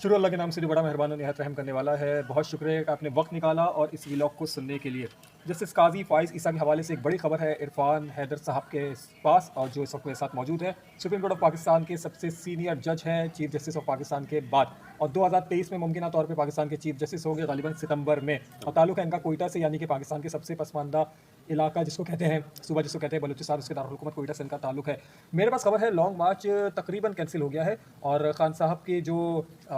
शुरू अल्लाह के नाम से जो बड़ा मेहरबान और निहायत रहम करने वाला है। बहुत शुक्रिया कि आपने वक्त निकाला और इस व्लॉग को सुनने के लिए। जस्टिस काजी फ़ाइज़ ईसा के हवाले से एक बड़ी खबर है इरफान हैदर साहब के पास, और जो इस वक्त मेरे साथ मौजूद है। सुप्रीम कोर्ट ऑफ पाकिस्तान के सबसे सीनियर जज हैं, चीफ जस्टिस ऑफ पाकिस्तान के बाद, और 2023 में मुमकिन तौर पर पाकिस्तान के चीफ जस्टिस होंगे, गालिबन सितंबर में। और ताल्लुक है इनका कोयटा से, यानी कि पाकिस्तान के सबसे पसमानदा इलाका जिसको कहते हैं, सूबा जिसको कहते हैं बलूचिस्तान, उसके दारुल कोयटा से इनका ताल्लुक है। मेरे पास खबर है लॉन्ग मार्च तकरीबन कैंसिल हो गया है, और खान साहब के जो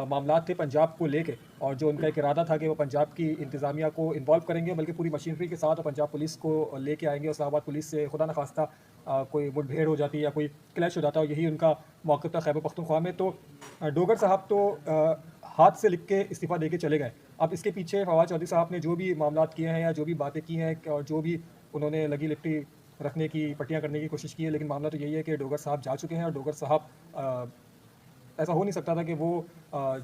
मामला थे पंजाब को लेके, और जो उनका एक इरादा था कि वो पंजाब की इंतज़ामिया को इन्वॉल्व करेंगे, बल्कि पूरी मशीनरी के साथ, और पंजाब पुलिस को लेके आएंगे। इस्लामाबाद पुलिस से खुदा न खास्ता कोई मुठभेड़ हो जाती है या कोई क्लैश हो जाता है, यही उनका मौक़िफ़ था खैबर पख्तूनख्वा में। तो डोगर साहब तो हाथ से लिख के इस्तीफ़ा दे के चले गए। अब इसके पीछे फवाद चौधरी साहब ने जो भी मामलात किए हैं या जो भी बातें की हैं, और जो भी उन्होंने लगी लिपटी रखने की, पट्टियाँ करने की कोशिश की है, लेकिन मामला तो यही है कि डोगर साहब जा चुके हैं। और डोगर साहब ऐसा हो नहीं सकता था कि वो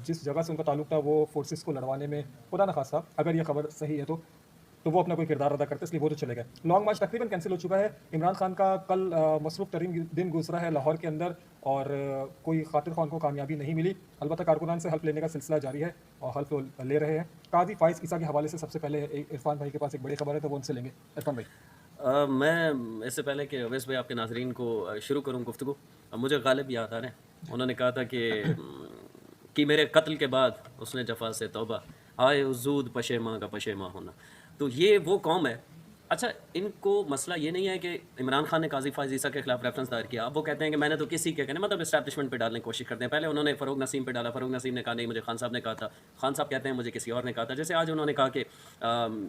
जिस जगह से उनका ताल्लुक था वो फोर्सेस को लड़वाने में, खुदा न खास्ता अगर ये खबर सही है तो वो अपना कोई किरदार अदा करते, इसलिए वो तो चले गए। लॉन्ग मार्च तकरीबन कैंसिल हो चुका है। इमरान खान का कल मसरूफ़ तरीन दिन गुजरा है लाहौर के अंदर, और कोई खातिर खान को कामयाबी नहीं मिली। अलबत्ता कारकुनान से हल्फ लेने का सिलसिला जारी है और हल्फ ले रहे हैं। काजी फ़ाइज़ ईसा के हवाले से सबसे पहले इरफान भाई के पास एक बड़ी खबर है, तो वो उनसे लेंगे। इरफान भाई। मैं इससे पहले कि अवैस भाई आपके नाज़रीन को शुरू करूँ गुफ्तगू, मुझे गालिब याद आ रहे हैं। उन्होंने कहा था कि मेरे कत्ल के बाद उसने जफ़ा से तौबा, आए उज़ूद पशेमा का पशेमा होना। तो ये वो कौम है। अच्छा, इनको मसला ये नहीं है कि इमरान खान ने काजी फ़ाइज़ ईसा के खिलाफ रेफरेंस दायर किया। अब वो कहते हैं कि मैंने तो किसी के कहने मतलब इस्टेब्लिशमेंट पे डालने की कोशिश करते हैं। पहले उन्होंने फ़रूक नसीम पे डाला, फ़रूक नसीम ने कहा नहीं मुझे खान साहब ने कहा था, खान साहब कहते हैं मुझे किसी और ने कहा था। जैसे आज उन्होंने कहा कि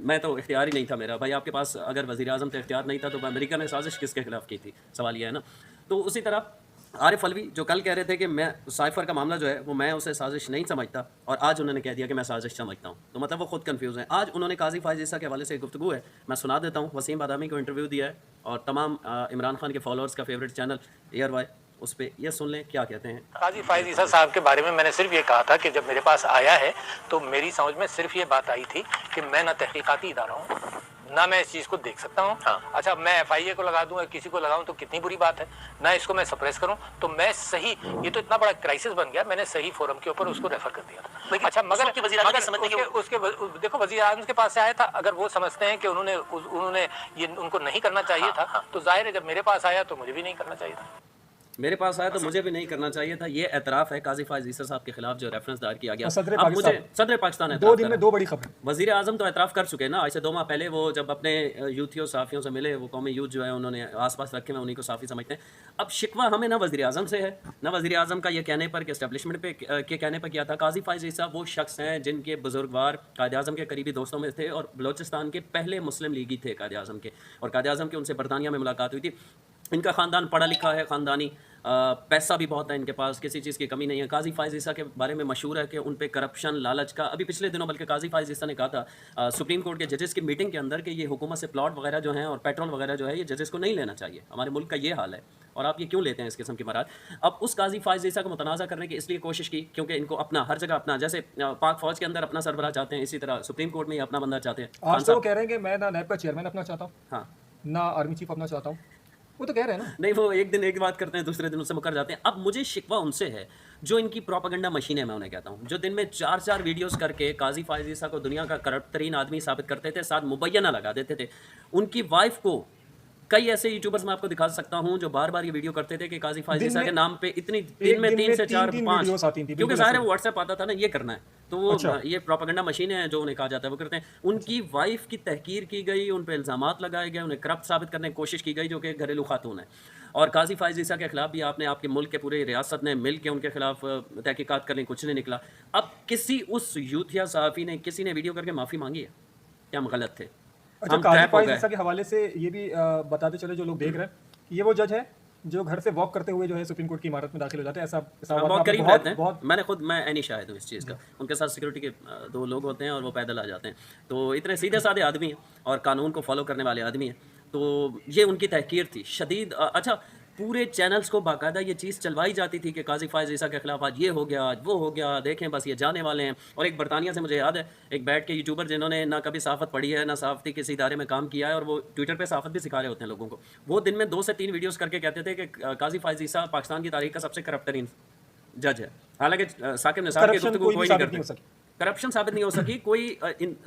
मैं तो इख्तियार ही नहीं था मेरा। भाई आपके पास अगर वज़ीर-ए-आज़म का इख्तियार नहीं था तो अमेरिका ने साजिश किसके खिलाफ की थी, सवाल ये है ना। तो उसी तरह आरिफ अलवी जो कल कह रहे थे कि मैं साइफ़र का मामला जो है वो मैं उसे साजिश नहीं समझता, और आज उन्होंने कह दिया कि मैं साजिश समझता हूँ। तो मतलब वो खुद कन्फ्यूज़ हैं। आज उन्होंने काजी फ़ाइज़ ईसा के हवाले से एक गुफ्तगू है, मैं सुना देता हूँ। वसीम बादामी को इंटरव्यू दिया है, और तमाम इमरान खान के फॉलोअर्स का फेवरेट चैनल एयर वाई, उस पर यह सुन लें क्या कहते हैं। काजी फ़ाइज़ ईसा साहब के बारे में मैंने सिर्फ ये कहा था कि जब मेरे पास आया है तो मेरी समझ में सिर्फ ये बात आई थी कि मैं ना तहकीकाती इदारा हूँ, ना मैं इस चीज़ को देख सकता हूँ। हाँ। अच्छा, मैं FIA को लगा दूँ या किसी को लगाऊँ तो कितनी बुरी बात है, ना इसको मैं सप्रेस करूँ। तो मैं सही, ये तो इतना बड़ा क्राइसिस बन गया, मैंने सही फोरम के ऊपर उसको रेफर कर दिया। अच्छा, मगर उसके देखो वज़ीर-ए-आज़म के पास से आया था। अगर वो समझते हैं कि उन्होंने ये उनको नहीं करना चाहिए था, तो जाहिर है जब मेरे पास आया तो मुझे भी नहीं करना चाहिए था। मेरे पास आया तो मुझे भी नहीं करना चाहिए था। ये एतराफ़ है काजी फ़ाइज़ ईसा साहब के खिलाफ जो रेफरेंस दायर किया गया। अब मुझे सदर पाकिस्तान 2 दिन में 2 बड़ी खबर। वज़ीर आज़म तो एतराफ़ कर चुके हैं ना। आज से 2 माह पहले वो जब अपने यूथियों सहाफ़ियों से मिले, वो कौमी यूथ जो है उन्होंने आस-पास रखे, मैं उन्हीं को साफ़ी समझते हैं। अब शिकवा हमें ना वज़ीर आज़म से है, ना वज़ीर आज़म का ये कहने पर कि एस्टेब्लिशमेंट पे के कहने पर किया था। काजी फ़ाइज़ ईसा वो शख्स हैं जिनके बुज़ुर्गवार कायद-ए-आज़म के करीबी दोस्तों में थे, और बलोचिस्तान के पहले मुस्लिम लीगी थे कायद-ए-आज़म के, और कायद-ए-आज़म के उनसे बरतानिया में मुलाकात हुई थी। इनका ख़ानदान पढ़ा लिखा है, ख़ानदानी पैसा भी बहुत है इनके पास, किसी चीज़ की कमी नहीं है। काजी फ़ाइज़ ईसा के बारे में मशहूर है कि उन पे करप्शन, लालच का, अभी पिछले दिनों बल्कि काजी फ़ाइज़ ईसा ने कहा था सुप्रीम कोर्ट के जजेस की मीटिंग के अंदर कि ये हुकूमत से प्लॉट वगैरह जो हैं और पेट्रोल वगैरह जो है ये जजेस को नहीं लेना चाहिए, हमारे मुल्क का ये हाल है, और आप ये क्यों लेते हैं इस किस्म की मराद। अब उस काजी फ़ाइज़ ईसा को मुतनाज़ा करने की इसलिए कोशिश की क्योंकि इनको अपना हर जगह अपना, जैसे पाक फ़ौज के अंदर अपना सरबराह चाहते हैं, इसी तरह सुप्रीम कोर्ट में ही अपना बंदा चाहते हैं। आज तो वो कह रहे हैं कि मैं ना नैब का चेयरमैन अपना चाहता हूँ, हाँ, ना आर्मी चीफ अपना चाहता हूँ। वो तो कह रहे हैं ना। नहीं, वो एक दिन एक बात करते हैं, दूसरे दिन उससे मुकर जाते हैं। अब मुझे शिकवा उनसे है जो इनकी प्रोपेगेंडा मशीन है, मैं उन्हें कहता हूँ, जो दिन में 4-4 वीडियोस करके काजी फ़ाइज़ ईसा को दुनिया का करप्ट तरीन आदमी साबित करते थे, साथ मुबैना लगा देते थे। उनकी वाइफ को कई ऐसे यूट्यूबर्स मैं आपको दिखा सकता हूँ जो बार-बार ये वीडियो करते थे कि काजी फ़ाइज़ ईसा के नाम पे इतनी दिन में 3 से 4 5, क्योंकि ज़ाहिर है वो व्हाट्सएप आता था ना, ये करना है, तो वो ये प्रोपेगेंडा मशीन है जो उन्हें कहा जाता है, वो करते हैं। उनकी वाइफ की तहकीर की गई, उन पे इल्ज़ामात लगाए गए, उन्हें करप्ट साबित करने की कोशिश की गई, जो कि घरेलू खातून है। और काजी फ़ाइज़ ईसा के खिलाफ भी आपने आपके मुल्क के पूरे रियासत ने मिल के उनके खिलाफ तहकीकात करने, कुछ नहीं निकला। अब किसी उस यूथिया सहाफ़ी ने, किसी ने वीडियो करके माफ़ी मांगी है कि हम गलत थे, अच्छा, काजी फ़ाइज़ ईसा के हवाले से ये भी बताते चले जो लोग देख रहे हैं कि ये वो जज है जो घर से वॉक करते हुए जो है सुप्रीम कोर्ट की इमारत में दाखिल हो जाते हैं। ऐसा बहुत करीब रहते हैं। मैं ऐनी शाहिद हूँ इस चीज़ का। उनके साथ सिक्योरिटी के 2 लोग होते हैं और वो पैदल आ जाते हैं। तो इतने सीधे साधे आदमी हैं और कानून को फॉलो करने वाले आदमी हैं। तो ये उनकी तहकीर थी शदीद। अच्छा, पूरे चैनल्स को बाकायदा ये चीज़ चलवाई जाती थी कि काजी फ़ाइज़ ईसा के खिलाफ आज ये हो गया, आज वो हो गया, देखें बस ये जाने वाले हैं। और एक बरतानिया से मुझे याद है, एक बैठ के यूट्यूबर जिन्होंने ना कभी सहाफ़त पढ़ी है, ना सहाफ़ती किसी इदारे में काम किया है, और वो ट्विटर पे सहाफ़त भी सिखा रहे होते हैं लोगों को। वो दिन में 2 से 3 वीडियोज़ करके कहते थे कि काजी फ़ाइज़ ईसा पाकिस्तान की तारीख़ का सबसे करप्ट तरीन जज है। हालांकि साकिब निसार की करप्शन गुफ्तगू कोई कोई भी नहीं साबित नहीं हो करते, सकी। करप्शन साबित नहीं हो सकी कोई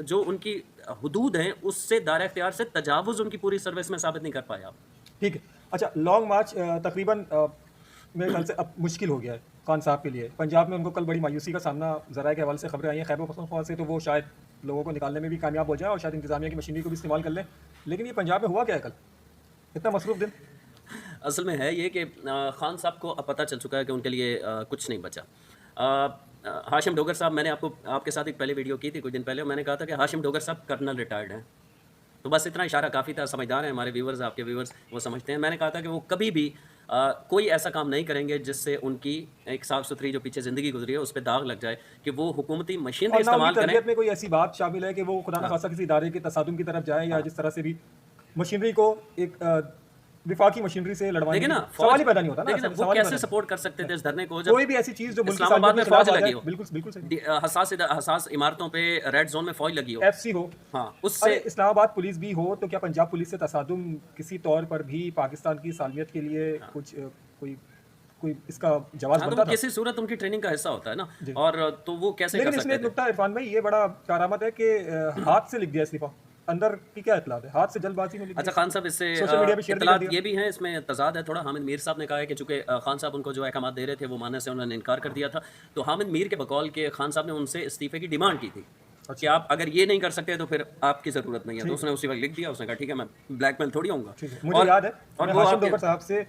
जो उनकी हुदूद हैं उससे दायरा इख्तियार से तजावुज़ उनकी पूरी सर्विस में साबित नहीं कर पाया। ठीक है। अच्छा, लॉन्ग मार्च तकरीबन मेरे ख्याल से अब मुश्किल हो गया है खान साहब के लिए। पंजाब में उनको कल बड़ी मायूसी का सामना ज़राए के हवाले से खबरें आई हैं खैबर पख्तूनख्वा से, तो वो शायद लोगों को निकालने में भी कामयाब हो जाए और शायद इंतज़ामिया की मशीनरी को भी इस्तेमाल कर लें। लेकिन ये पंजाब में हुआ क्या है कल, इतना मसरूफ़ दिन? असल में है ये कि खान साहब को अब पता चल चुका है कि उनके लिए कुछ नहीं बचा। हाशिम डोगर साहब, मैंने आपके साथ एक पहले वीडियो की थी कुछ दिन पहले, और मैंने कहा था कि हाशिम डोगर साहब कर्नल रिटायर्ड हैं। तो बस इतना इशारा काफ़ी था, समझदार हैं हमारे व्यूवर्स, आपके व्यूवर्स वो समझते हैं। मैंने कहा था कि वो कभी भी कोई ऐसा काम नहीं करेंगे जिससे उनकी एक साफ़ सुथरी जो पीछे ज़िंदगी गुजरी है उस पर दाग लग जाए, कि वो हुकूमती मशीनरी और ना उनकी इस्तेमाल करें। तरबियत में कोई ऐसी बात शामिल है कि वो खुदा न खासा किसी इदारे के तसादुम की तरफ जाए या जिस तरह से भी मशीनरी को एक विफाकी मशीनरी से लड़वाने देखिए ना, की सवाल ही पैदा नहीं होता ना। देखिए ना, वो सवाल ही पैदा कैसे नहीं। सपोर्ट कर सकते थे इस धरने को कोई जब भी ऐसी चीज़ जो मुल्क की इस्लामाबाद में सालमियत के खिलाफ फौज आ लगी जाए, हो, बिल्कुल बिल्कुल सही। हसास इमारतों पे रेड जोन में फौज लगी हो, एफसी हो, हाँ अरे उससे इस्लामाबाद पुलिस भी हो, तो क्या पंजाब पुलिस से तसादुम किसी तौर पर भी पाकिस्तान की सालमियत के लिए कुछ कोई कोई इसका जवाब हाँ, तो बनता वो था? किसी सूरत उनकी ट्रेनिंग का हिस्सा होता है ना, जी। और तो वो कैसे लेकिन कर इसमें सकते एक थे। नुकता इरफान भाई ये बड़ा करामत है कि हाथ से लिख दिया इस्तीफा। अंदर की क्या इतला है, हाथ से जल्दबाजी में लिख अच्छा, दिया। खान साहब इससे सोशल मीडिया पे शेयर भी कर इत्तलात दिया। ये भी हैं, इसमें तजाद है थोड़ा। हामिद मीर साहब ने कहा है कि चूंकि खान साहब उनको जो अहकाम दे रहे थे वो मानने से उन्होंने इनकार कर दिया था, तो हामिद मीर के बकौल के खान साहब ने उनसे इस्तीफे की डिमांड की थी कि आप अगर ये नहीं कर सकते तो फिर आपकी ज़रूरत नहीं है। तो उसने उसी वक्त लिख दिया, उसने कहा ठीक है, मैं ब्लैकमेल थोड़ी होऊंगा। ठीक है, मुझे याद है और मैं वो हाशिम आपके डोगर साहब से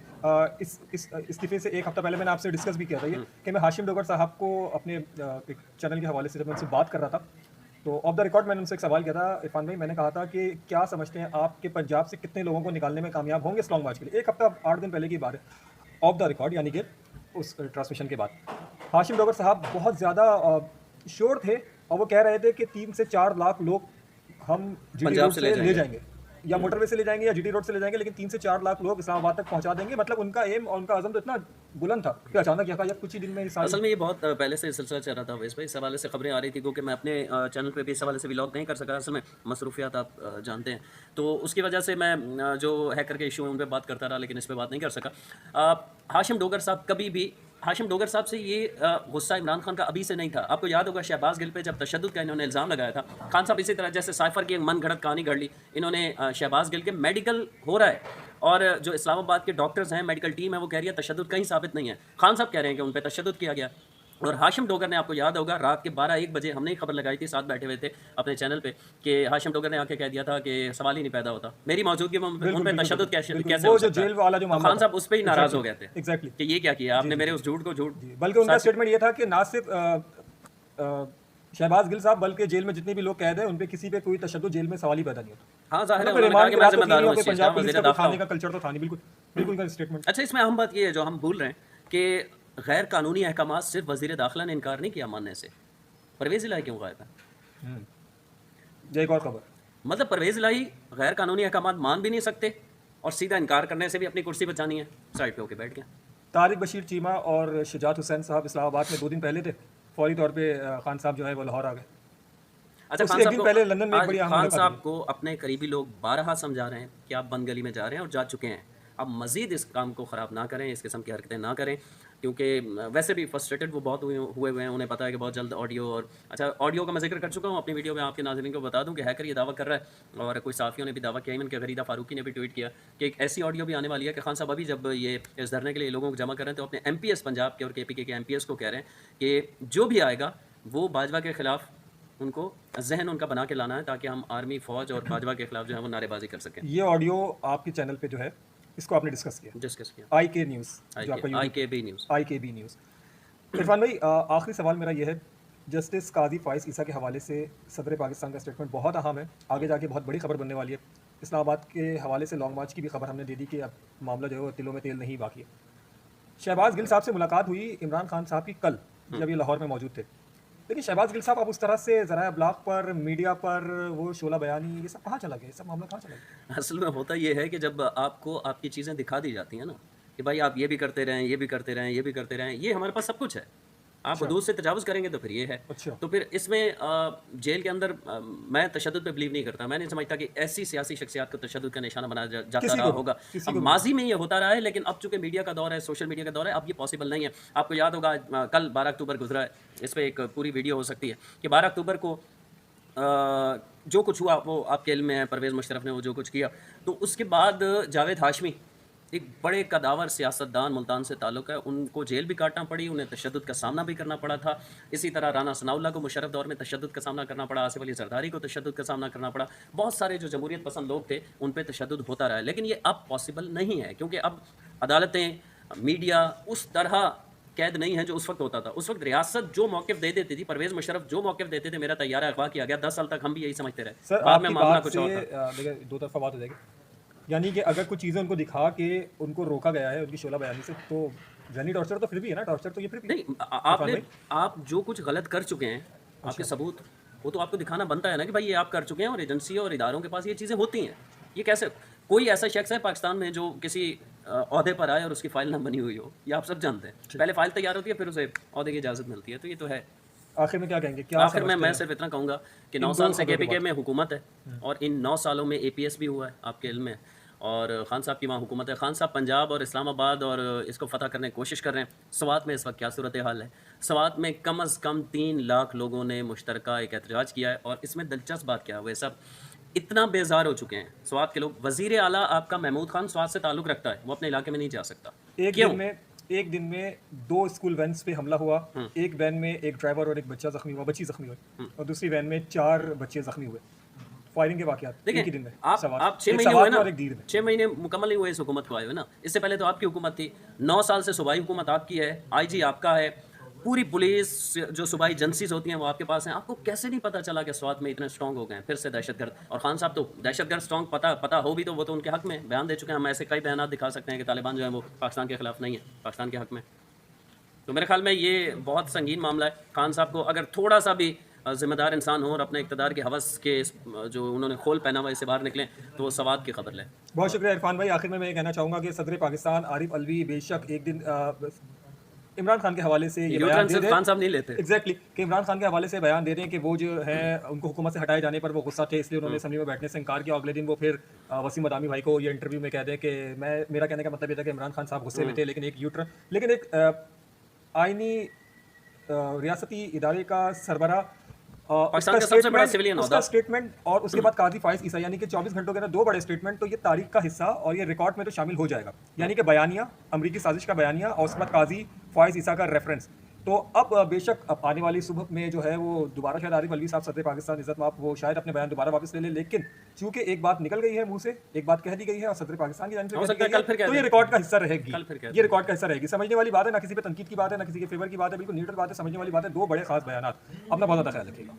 इस इस्तीफे से एक हफ्ता पहले मैंने आपसे डिस्कस भी किया था ये कि मैं हाशिम डोगर साहब को अपने एक चैनल के हवाले से जब मैं उनसे बात कर रहा था, तो ऑफ द रिकॉर्ड मैंने उनसे एक सवाल किया था इरफान भाई। मैंने कहा था कि क्या समझते हैं आपके पंजाब से कितने लोगों को निकालने में कामयाब होंगे इस लॉन्ग मार्च के लिए? एक हफ्ता 8 दिन पहले की बात है, ऑफ द रिकॉर्ड, यानी कि उस ट्रांसमिशन के बाद हाशिम डोगर साहब बहुत ज़्यादा श्योर थे और वो कह रहे थे कि 3 से 4 लाख लोग हम जीटी पंजाब रोड से से ले ले जाएंगे। जाएंगे या मोटरवे से ले जाएंगे या जीटी रोड से ले जाएंगे, लेकिन 3 से 4 लाख लोग इस्लामाबाद तक पहुंचा देंगे। मतलब उनका एम और उनका अज़म तो इतना बुलंद था कि अचानक यातायात कुछ ही दिन में ये सारी असल में ये बहुत पहले से सिलसिला चल रहा था वैसे भाई, इस हवाले से खबरें आ रही थी, क्योंकि मैं अपने चैनल पे भी इस हवाले से व्लॉग नहीं कर सका, असल में मसरूफियात आप जानते हैं, तो उसकी वजह से मैं जो हैकर के इशू हैं उन पर बात करता रहा, लेकिन इस पर बात नहीं कर सका। हाशिम डोगर साहब कभी भी, हाशिम डोगर साहब से ये गुस्सा इमरान खान का अभी से नहीं था। आपको याद होगा शहबाज गिल पे जब तशद्दुद का इन्होंने इल्ज़ाम लगाया था, खान साहब इसी तरह जैसे साइफर की एक मन घड़त कहानी घड़ ली इन्होंने। शहबाज गिल के मेडिकल हो रहा है और जो इस्लामाबाद के डॉक्टर्स हैं, मेडिकल टीम है, वो कह रही है तशद्दुद कहीं साबित नहीं है। खान साहब कह रहे हैं कि उन पर तशद्दुद किया गया। और हाशिम डोगर ने, आपको याद होगा, रात के 12-1 बजे हमने ही खबर लगाई थी, साथ बैठे हुए थे अपने चैनल पे, कि हाशिम डोगर ने आके कह दिया था कि सवाल ही नहीं पैदा होता मेरी मौजूदगी में उन पर तशद्दुद कैसे बिल्कुल, हो वो जो सकता है। जेल वाला जो तो मामला खान साहब उस पर ही नाराज़ हो गए थे एग्जैक्टली, कि ये क्या किया आपने, मेरे उस झूठ को झूठ। बल्कि उनका स्टेटमेंट ये था कि ना सिर्फ शहबाज गिल साहब बल्कि जेल में जितने भी लोग कैद हैं उन पे किसी पे कोई तशद्दुद जेल में सवाल ही पैदा नहीं होता। हाँ, ज़ाहिर है मतलब उन्होंने कहा रिमांड कि की मैं बात तो थी जिम्मेदार नहीं हूँ और इस चीज़ का, पंजाब पुलिस वज़ीर का दाखिला खाने हूँ। का कल्चर तो था नहीं, बिल्कुल बिल्कुल का स्टेटमेंट। अच्छा, इसमें अहम बात ये है जो हम भूल रहे हैं कि गैर कानूनी अहकाम सिर्फ वज़ीर दाखिला ने इनकार नहीं किया मानने से, परवेज़ इलाही क्यों गायब है? जय एक और खबर, मतलब परवेज़ इलाही गैर कानूनी अहकाम मान भी नहीं सकते और सीधा इनकार करने से भी अपनी कुर्सी बचानी है, साइड पे होके बैठ गया। तारिक बशीर चीमा और शुजात हुसैन साहब इस्लामाबाद में 2 दिन पहले थे, फौरी तौर पे खान साहब जो है वो लाहौर आ गए। अच्छा, उसके खान एक साहब दिन को पहले लंदन में एक आज बड़ी अहम खान मुलाकात साहब को अपने करीबी लोग बारहा समझा रहे हैं कि आप बंद गली में जा रहे हैं और जा चुके हैं। अब मज़ीद इस काम को ख़राब ना करें, इस किस्म की हरकतें ना करें, क्योंकि वैसे भी फ्रस्ट्रेटेड वो बहुत हुए हैं। उन्हें पता है कि बहुत जल्द ऑडियो, और अच्छा ऑडियो का मैं जिक्र कर चुका हूँ अपनी वीडियो में, आपके नाज़रीन को बता दूं कि हैकर ये दावा कर रहा है और कुछ साफ़ियों ने भी दावा किया, इवन के गरीदा फारूकी ने भी ट्वीट किया कि एक ऐसी ऑडियो भी आने वाली है कि खान साहब अभी जब ये इस धरने के लिए लोगों को जमा कर रहे हैं तो अपने MPS पंजाब के और KPK के MPS को कह रहे हैं कि जो भी आएगा वो बाजवा के ख़िलाफ़ उनको जहन उनका बना के लाना है, ताकि हम आर्मी, फ़ौज और बाजवा के खिलाफ जो है वो नारेबाजी कर सकें। ये ऑडियो आपके चैनल पे जो है इसको आपने डिस्कस किया, डिस्कस किया IK न्यूज़ जो आपका IKB news. IKB news. Irfan भाई आखिरी सवाल मेरा ये है, जस्टिस काजी फ़ाइज़ ईसा के हवाले से सदर पाकिस्तान का स्टेटमेंट बहुत अहम है, आगे जाके बहुत बड़ी खबर बनने वाली है। इस्लामाबाद के हवाले से लॉन्ग मार्च की भी खबर हमने दे दी कि अब मामला जो है वो तिलों में तेल नहीं बाकी है। शहबाज गिल साहब से मुलाकात हुई इमरान खान साहब की कल जब ये लाहौर में मौजूद थे, लेकिन शहबाज गिल साहब अब उस तरह से ज़रा अब्लाग पर, मीडिया पर वो शोला बयानी, ये सब कहाँ चला गया, ये सब मामला कहाँ चला गया? असल में होता ये है कि जब आपको आपकी चीज़ें दिखा दी जाती हैं ना कि भाई आप ये भी करते रहें, ये भी करते रहें, ये भी करते रहें, ये हमारे पास सब कुछ है, आप हदूद से तजावुज़ करेंगे तो फिर ये है। अच्छा। तो फिर इसमें जेल के अंदर मैं तशद्दुद पे बिलीव नहीं करता। मैं नहीं समझता कि ऐसी सियासी शख्सियत को तशद्दुद का निशाना बनाया जाता किसी रहा को भी, होगा। किसी अब को भी। माज़ी में ये होता रहा है, लेकिन अब चूँकि मीडिया का दौर है, सोशल मीडिया का दौर है, अब ये पॉसिबल नहीं है। आपको याद होगा कल 12 अक्टूबर गुज़रा है, इस पे एक पूरी वीडियो हो सकती है कि 12 अक्टूबर को जो कुछ हुआ वो आपके इल्म में है, परवेज़ मुशर्रफ ने वो जो कुछ किया। तो उसके बाद जावेद हाशमी एक बड़े कदावर सियासतदान, मुल्तान से ताल्लुक़ है, उनको जेल भी काटना पड़ी, उन्हें तशद्दुद का सामना भी करना पड़ा था। इसी तरह राना सनाउल्लाह को मुशर्रफ दौर में तशद्दुद का सामना करना पड़ा, आसिफ अली जरदारी को तशद्दुद का सामना करना पड़ा। बहुत सारे जो जमहूरियत पसंद लोग थे उन पे तशद्दुद होता रहा है, लेकिन ये अब पॉसिबल नहीं है, क्योंकि अब अदालतें, मीडिया उस तरह कैद नहीं है जो उस वक्त होता था। उस वक्त रियासत जो मौक़िफ़ दे देती थी, परवेज़ मुशर्रफ जो मौक़िफ़ देते थे, मेरा तैयारा अगवा किया गया, 10 साल तक हम भी यही समझते रहे। सर बाद में आपकी मामला बात कुछ से और था। देखिए दो तरफा बात हो जाएगी, यानी कि अगर कुछ चीज़ें उनको दिखा के उनको रोका गया है उनकी शोला बयानी से, तो जहनी टॉर्चर तो फिर भी है ना, टॉर्चर तो ये फिर भी नहीं, आपने आप जो कुछ गलत कर चुके हैं, आपके सबूत, वो तो आपको दिखाना बनता है ना कि भाई ये आप कर चुके हैं, और एजेंसी और इदारों के पास ये चीज़ें होती हैं। ये कैसे कोई ऐसा शख्स है पाकिस्तान में जो किसी ओहदे पर आए और उसकी फ़ाइल ना बनी हुई हो, ये आप सब जानते हैं। पहले फ़ाइल तैयार होती है, फिर उसे ओहदे की इजाज़त मिलती है, तो ये तो है। आखिर में क्या कहेंगे, क्या आखिर में समझते मैं हैं? सिर्फ इतना कहूँगा कि इन 9 दो साल से खबरों के केपीके बाद। में हुकूमत है, और इन 9 सालों में APS भी हुआ है आपके इल्म में, और खान साहब की वहाँ हुकूमत है। खान साहब पंजाब और इस्लामाबाद और इसको फ़तह करने की कोशिश कर रहे हैं। स्वात में इस वक्त क्या सूरत हाल है? स्वात में कम अज़ कम 3 लाख लोगों ने मुश्तरका एक एहतजाज किया है, और इसमें दिलचस्प बात क्या है, वे सब इतना बेजार हो चुके हैं स्वात के लोग। वज़ीर आला आपका महमूद खान स्वात से ताल्लुक़ रखता है, वो अपने इलाके में नहीं जा सकता। क्यों? एक दिन में 2 स्कूल वैन्स पे हमला हुआ। एक वैन में एक ड्राइवर और एक बच्चा जख्मी हुआ, बच्ची जख्मी हुई, और दूसरी वैन में 4 बच्चे जख्मी हुए। फायरिंग के वाक़यात एक ही दिन में। आप सवात। आप 6 एक महीने सवात हुए में ना, और एक दीर में। 6 महीने मुकम्मल नहीं हुए इस हुकूमत को आए हुए ना। इससे पहले तो आपकी हुकूमत थी। 9 साल से सूबाई हुकूमत आपकी है, IG आपका है, पूरी पुलिस जो सूबाई एजेंसीज होती हैं वो आपके पास हैं। आपको कैसे नहीं पता चला कि स्वात में इतने स्ट्रॉन्ग हो गए हैं फिर से दहशतगर्द? और खान साहब तो दहशतगर्द स्ट्रॉन्ग पता हो भी तो वो तो उनके हक में बयान दे चुके हैं। हम ऐसे कई बयान दिखा सकते हैं कि तालिबान जो है वो पाकिस्तान के खिलाफ नहीं है, पाकिस्तान के हक में। तो मेरे ख्याल में ये बहुत संगीन मामला है। खान साहब को अगर थोड़ा सा भी ज़िम्मेदार इंसान हो और अपने इक़्तिदार के हवस के जो उन्होंने खोल पहना हुआ इससे बाहर निकलें, तो वो सवाद की खबर लें। बहुत शुक्रिया इरफान भाई। आखिर में मैं ये कहना चाहूँगा कि सदर पाकिस्तान आरिफ अलवी बेशक एक दिन इमरान खान के हवाले से ये बयान दे खान साहब नहीं लेते। एग्जैक्टली कि इमरान खान के हवाले से बयान दे रहे हैं कि वो जो है उनको हुकूमत से हटाए जाने पर वो गुस्सा थे, इसलिए उन्होंने असम्बली में बैठने से इनकार किया। अगले दिन वो फिर वसीम अदामी भाई को ये इंटरव्यू में कह दें कि मेरा कहने का मतलब ये था कि इमरान खान साहब गुस्से में थे, लेकिन एक आईनी रियासती इदारे का सरबरा पाकिस्तान का सबसे बड़ा सिविलियन उसका होदा। स्टेटमेंट और उसके बाद काजी फाइज ईसा, यानी कि 24 घंटों के अंदर 2 बड़े स्टेटमेंट, तो ये तारीख का हिस्सा और ये रिकॉर्ड में तो शामिल हो जाएगा, यानी कि बयानिया, अमरीकी साजिश का बयानिया और उसके बाद काजी फाइज ईसा का रेफरेंस। तो अब बेशक अब आने वाली सुबह में जो है वो दोबारा शायद आरिफ अलवी साहब सदर पाकिस्तान इज़्ज़त माफ़ वो शायद अपने बयान दोबारा वापस ले ले, लेकिन चूंकि एक बात निकल गई है मुंह से, एक बात कह दी गई है और सदर पाकिस्तान की जानिब से हो कह दी सकता है गई है, कल फिर कह तो दें। ये रिकॉर्ड का हिस्सा रहेगी। कल फिर कह ये रिकॉर्ड का हिस्सा रहेगी। समझने वाली बात है, ना किसी पे तनकीद की बात है, ना किसी के फेवर की बात है, बिल्कुल न्यूट्रल बात है, समझने वाली बात है। 2 बड़े खास बयान। अपना बहुत ज़्यादा ख्याल रखिएगा।